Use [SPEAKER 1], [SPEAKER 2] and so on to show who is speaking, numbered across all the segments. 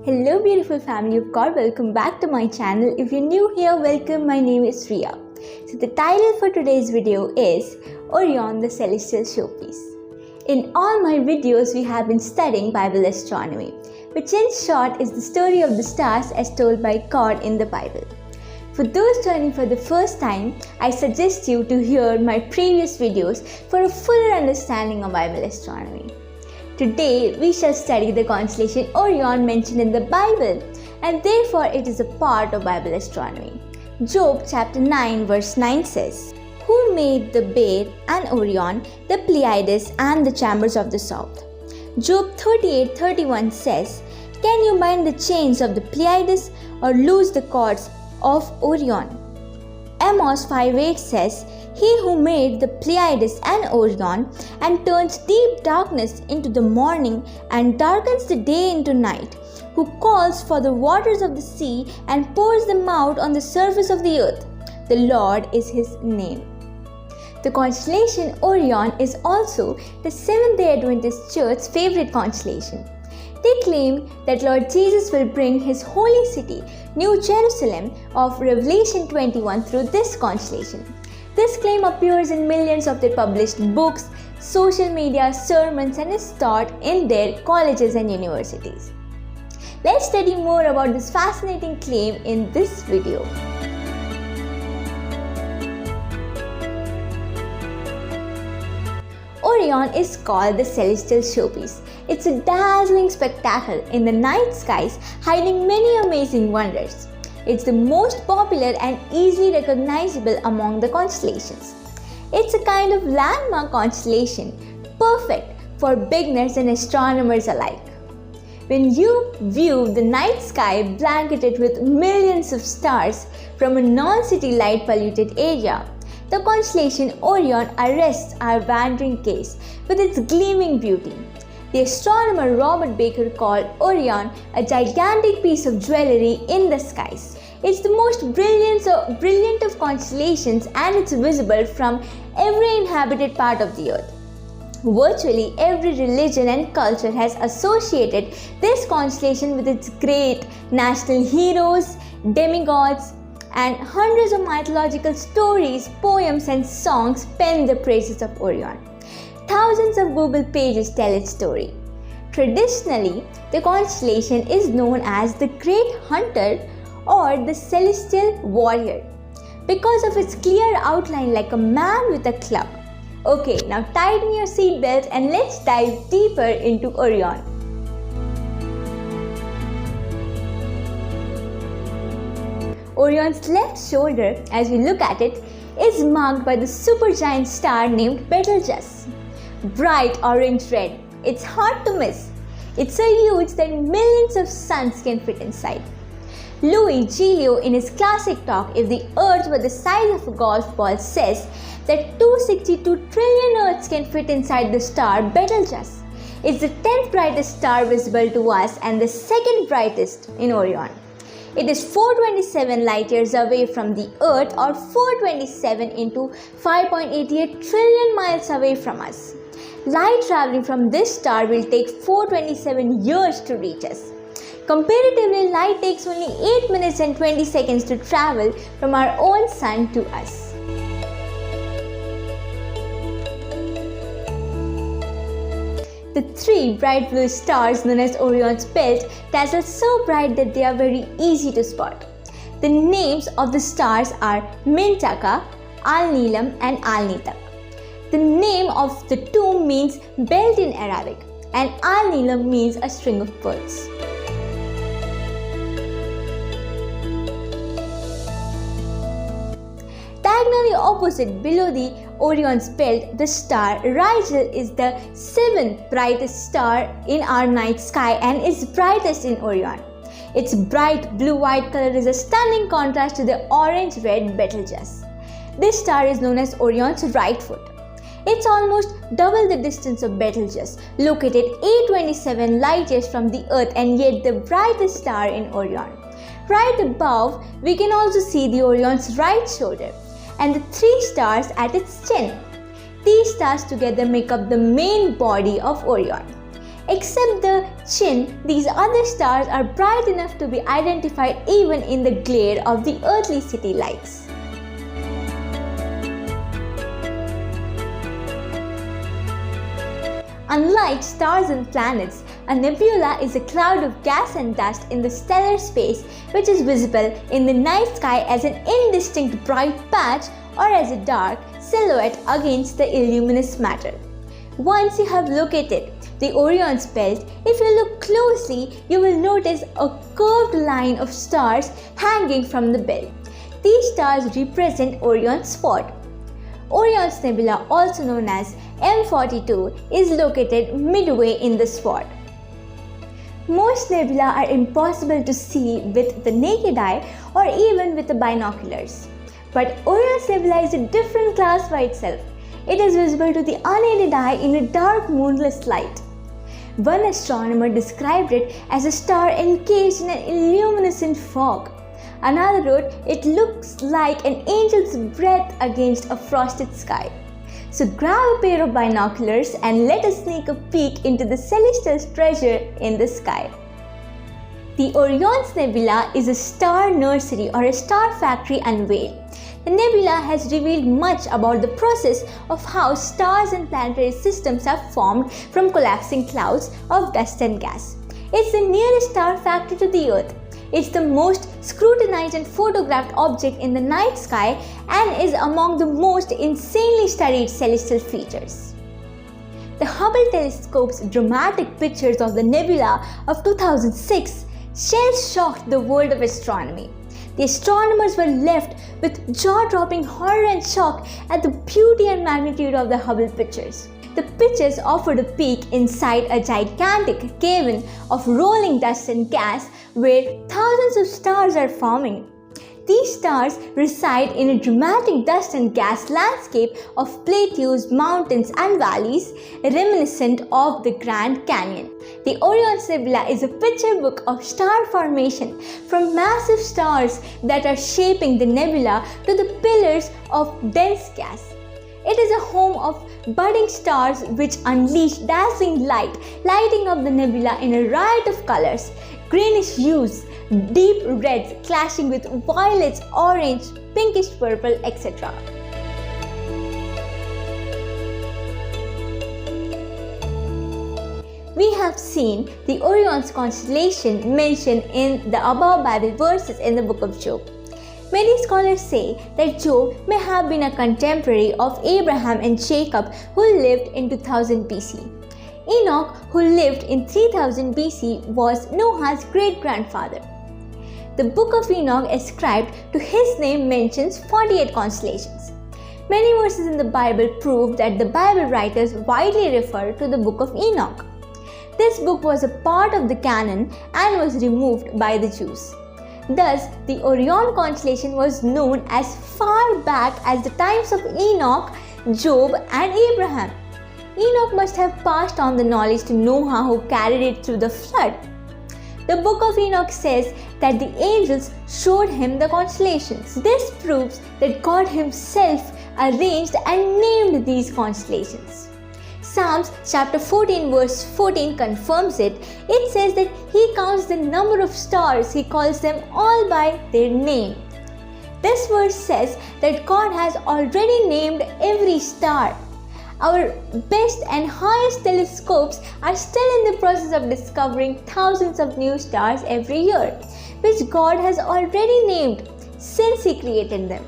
[SPEAKER 1] Hello beautiful family of God, welcome back to my channel. If you're new here, welcome, my name is Riya. So the title for today's video is Orion, the celestial showpiece. In all my videos, we have been studying Bible astronomy, which in short is the story of the stars as told by God in the Bible. For those joining for the first time, I suggest you to hear my previous videos for a fuller understanding of Bible astronomy. Today, we shall study the constellation Orion mentioned in the Bible, and therefore it is a part of Bible astronomy. Job chapter 9 verse 9 says, "Who made the Bear and Orion, the Pleiades and the chambers of the south?" Job 38:31 says, "Can you bind the chains of the Pleiades or loose the cords of Orion?" Amos 5:8 says, "He who made the Pleiades and Orion and turns deep darkness into the morning and darkens the day into night, who calls for the waters of the sea and pours them out on the surface of the earth. The Lord is his name." The constellation Orion is also the Seventh-day Adventist Church's favorite constellation. They claim that Lord Jesus will bring his holy city, New Jerusalem, of Revelation 21 through this constellation. This claim appears in millions of their published books, social media, sermons, and is taught in their colleges and universities. Let's study more about this fascinating claim in this video. Orion is called the celestial showpiece. It's a dazzling spectacle in the night skies, hiding many amazing wonders. It's the most popular and easily recognizable among the constellations. It's a kind of landmark constellation, perfect for beginners and astronomers alike. When you view the night sky blanketed with millions of stars from a non-city light-polluted area, the constellation Orion arrests our wandering gaze with its gleaming beauty. The astronomer Robert Baker called Orion a gigantic piece of jewelry in the skies. It's the most brilliant of constellations, and it's visible from every inhabited part of the earth. Virtually every religion and culture has associated this constellation with its great national heroes, demigods, and hundreds of mythological stories, poems, and songs pen the praises of Orion. Thousands of Google pages tell its story. Traditionally, the constellation is known as the Great Hunter or the Celestial Warrior because of its clear outline like a man with a club. Okay, now tighten your seatbelt and let's dive deeper into Orion. Orion's left shoulder, as we look at it, is marked by the supergiant star named Betelgeuse. Bright orange red, it's hard to miss. It's so huge that millions of suns can fit inside. Louis Giglio, in his classic talk "If the Earth Were the Size of a Golf Ball," says that 262 trillion Earths can fit inside the star Betelgeuse. It's the 10th brightest star visible to us and the second brightest in Orion. It is 427 light years away from the Earth, or 427 into 5.88 trillion miles away from us. Light traveling from this star will take 427 years to reach us. Comparatively, light takes only 8 minutes and 20 seconds to travel from our own sun to us. The three bright blue stars known as Orion's belt dazzle so bright that they are very easy to spot. The names of the stars are Mintaka, Al-Nilam, and Al-Nitak. The name of the two means belt in Arabic, and Al-Nilam means a string of pearls. Diagonally opposite below the Orion's belt, the star Rigel is the 7th brightest star in our night sky and is brightest in Orion. Its bright blue-white color is a stunning contrast to the orange-red Betelgeuse. This star is known as Orion's right foot. It's almost double the distance of Betelgeuse, located 827 light years from the Earth, and yet the brightest star in Orion. Right above, we can also see the Orion's right shoulder and the three stars at its chin. These stars together make up the main body of Orion. Except the Chin, these other stars are bright enough to be identified even in the glare of the earthly city lights. Unlike stars and planets, a nebula is a cloud of gas and dust in the stellar space which is visible in the night sky as an indistinct bright patch or as a dark silhouette against the illuminous matter. Once you have located the Orion's belt, if you look closely, you will notice a curved line of stars hanging from the belt. These stars represent Orion's spot. Orion's nebula, also known as M42, is located midway in the spot. Most nebulae are impossible to see with the naked eye or even with the binoculars. But Orion's nebula is a different class by itself. It is visible to the unaided eye in a dark moonless light. One astronomer described it as a star encased in an illuminescent fog. Another wrote, "It looks like an angel's breath against a frosted sky." So grab a pair of binoculars and let us sneak a peek into the celestial treasure in the sky. The Orion's Nebula is a star nursery or a star factory unveiled. The nebula has revealed much about the process of how stars and planetary systems are formed from collapsing clouds of dust and gas. It's the nearest star factory to the Earth. It's the most scrutinized and photographed object in the night sky and is among the most insanely studied celestial features. The Hubble telescope's dramatic pictures of the nebula of 2006 shell-shocked the world of astronomy. The astronomers were left with jaw-dropping horror and shock at the beauty and magnitude of the Hubble pictures. The pictures offered a peek inside a gigantic cavern of rolling dust and gas where thousands of stars are forming. These stars reside in a dramatic dust and gas landscape of plateaus, mountains and valleys reminiscent of the Grand Canyon. The Orion's Nebula is a picture book of star formation from massive stars that are shaping the nebula to the pillars of dense gas. It is a home of budding stars which unleash dazzling light, lighting up the nebula in a riot of colors, greenish hues, deep reds clashing with violets, orange, pinkish purple, etc. We have seen the Orion's constellation mentioned in the above Bible verses in the book of Job. Many scholars say that Job may have been a contemporary of Abraham and Jacob who lived in 2000 BC. Enoch, who lived in 3000 BC, was Noah's great-grandfather. The book of Enoch ascribed to his name mentions 48 constellations. Many verses in the Bible prove that the Bible writers widely refer to the book of Enoch. This book was a part of the canon and was removed by the Jews. Thus, the Orion constellation was known as far back as the times of Enoch, Job and Abraham. Enoch must have passed on the knowledge to Noah, who carried it through the flood. The book of Enoch says that the angels showed him the constellations. This proves that God himself arranged and named these constellations. Psalms chapter 14 verse 14 confirms it. It says that he counts the number of stars, he calls them all by their name. This verse says that God has already named every star. Our best and highest telescopes are still in the process of discovering thousands of new stars every year, which God has already named since he created them.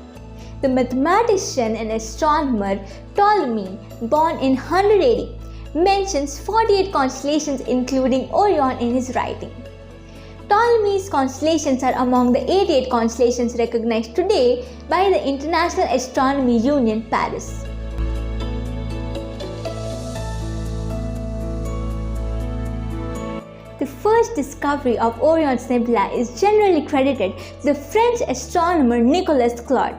[SPEAKER 1] The mathematician and astronomer Ptolemy, born in 100 AD, mentions 48 constellations including Orion in his writing. Ptolemy's constellations are among the 88 constellations recognized today by the International Astronomy Union, Paris. The first discovery of Orion's Nebula is generally credited to the French astronomer Nicolas Claude,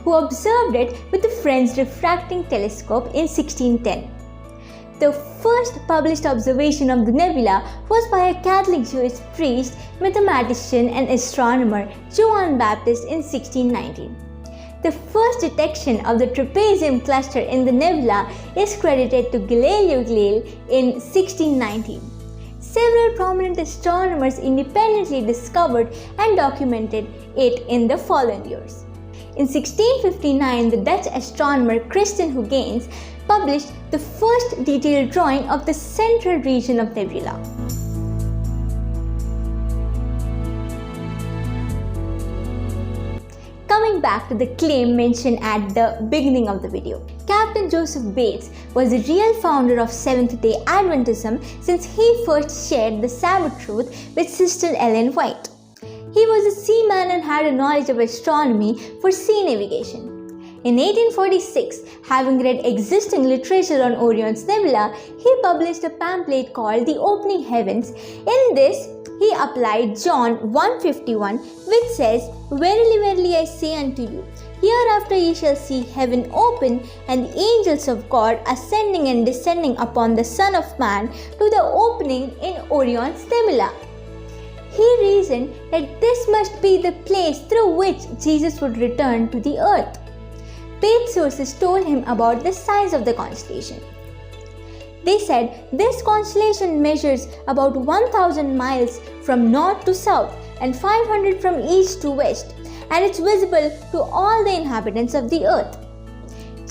[SPEAKER 1] who observed it with the French refracting telescope in 1610. The first published observation of the nebula was by a Catholic Jewish priest, mathematician and astronomer John Baptist in 1619. The first detection of the trapezium cluster in the nebula is credited to Galileo Galilei in 1619. several prominent astronomers independently discovered and documented it in the following years. In 1659, the Dutch astronomer Christian Huygens published the first detailed drawing of the central region of nebula. Coming back to the claim mentioned at the beginning of the video, Captain Joseph Bates was the real founder of Seventh-day Adventism since he first shared the Sabbath truth with Sister Ellen White. He was a seaman and had a knowledge of astronomy for sea navigation. In 1846, having read existing literature on Orion's nebula, he published a pamphlet called The Opening Heavens. In this, he applied John 1:51, which says, "Verily, verily, I say unto you, hereafter ye shall see heaven open, and the angels of God ascending and descending upon the Son of Man to the opening in Orion's nebula." He reasoned that this must be the place through which Jesus would return to the earth. Bates' sources told him about the size of the constellation. They said this constellation measures about 1,000 miles from north to south and 500 from east to west, and it's visible to all the inhabitants of the earth.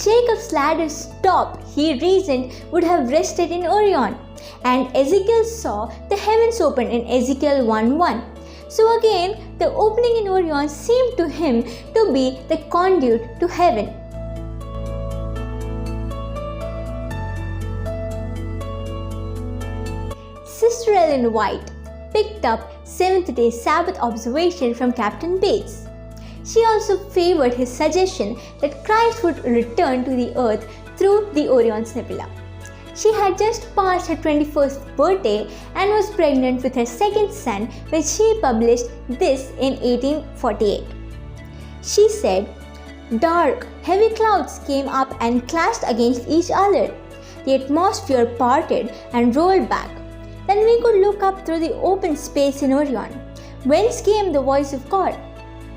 [SPEAKER 1] Jacob's ladder's top, he reasoned, would have rested in Orion, and Ezekiel saw the heavens open in Ezekiel 1:1. So again, the opening in Orion seemed to him to be the conduit to heaven. Sister Ellen White picked up Seventh-day Sabbath observation from Captain Bates. She also favored his suggestion that Christ would return to the earth through the Orion's nebula. She had just passed her 21st birthday and was pregnant with her second son when she published this in 1848. She said, "Dark, heavy clouds came up and clashed against each other. The atmosphere parted and rolled back. Then we could look up through the open space in Orion, whence came the voice of God.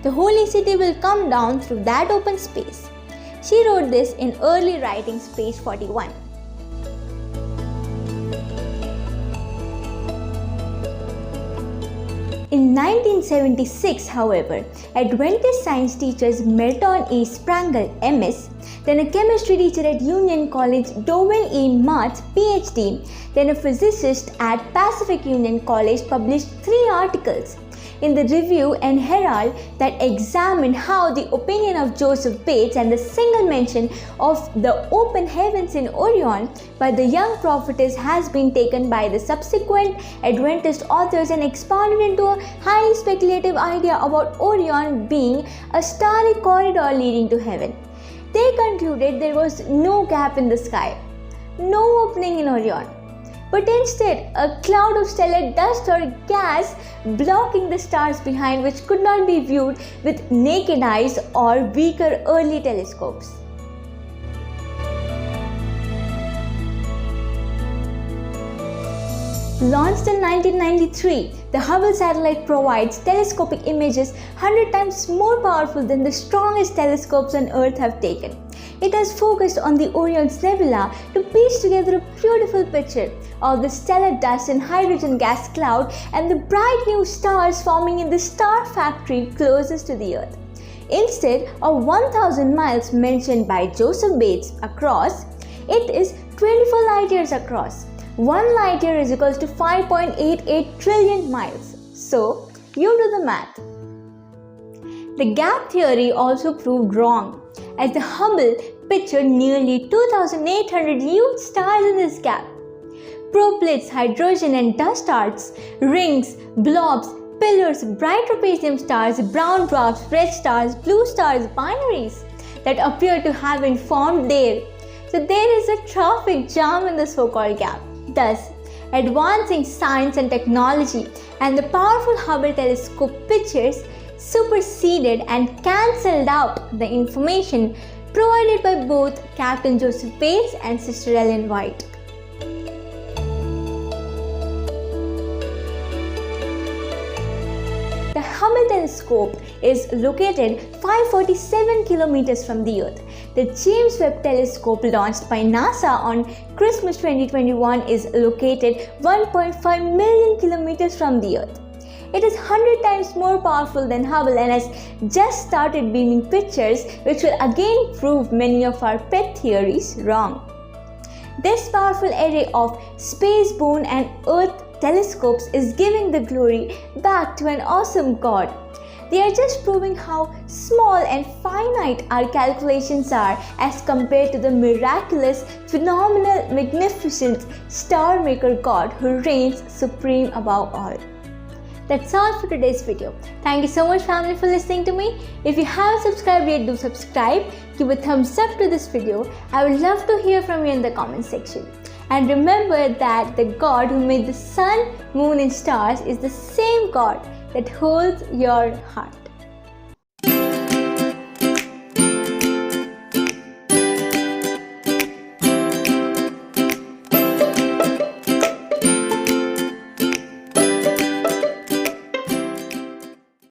[SPEAKER 1] The holy city will come down through that open space." She wrote this in Early Writings, page 41. In 1976, however, Adventist science teachers Merton E. Sprangel, MS, then a chemistry teacher at Union College, Dovin E. Martz, PhD, then a physicist at Pacific Union College, published 3 articles in the Review and Herald that examined how the opinion of Joseph Bates and the single mention of the open heavens in Orion by the young prophetess has been taken by the subsequent Adventist authors and expounded into a highly speculative idea about Orion being a starry corridor leading to heaven. They concluded there was no gap in the sky, no opening in Orion, but instead a cloud of stellar dust or gas blocking the stars behind, which could not be viewed with naked eyes or weaker early telescopes. Launched in 1993, the Hubble satellite provides telescopic images 100 times more powerful than the strongest telescopes on Earth have taken. It has focused on the Orion's nebula to piece together a beautiful picture of the stellar dust and hydrogen gas cloud and the bright new stars forming in the star factory closest to the Earth. Instead of 1,000 miles mentioned by Joseph Bates across, it is 24 light years across. 1 light year is equal to 5.88 trillion miles. So, you do the math. The gap theory also proved wrong, as the Hubble pictured nearly 2,800 huge stars in this gap. Proplyds, hydrogen and dust stars, rings, blobs, pillars, bright trapezium stars, brown dwarfs, red stars, blue stars, binaries that appear to have been formed there. So there is a traffic jam in the so-called gap. Thus, advancing science and technology and the powerful Hubble telescope pictures superseded and cancelled out the information provided by both Captain Joseph Bates and Sister Ellen White. The Hubble telescope is located 547 kilometers from the Earth. The James Webb telescope launched by NASA on Christmas 2021 is located 1.5 million kilometers from the Earth. It is 100 times more powerful than Hubble and has just started beaming pictures, which will again prove many of our pet theories wrong. This powerful array of space-borne and Earth telescopes is giving the glory back to an awesome God. They are just proving how small and finite our calculations are as compared to the miraculous, phenomenal, magnificent star maker God who reigns supreme above all. That's all for today's video. Thank you so much, family, for listening to me. If you haven't subscribed yet, do subscribe. Give a thumbs up to this video. I would love to hear from you in the comment section. And remember that the God who made the sun, moon and stars is the same God that holds your heart.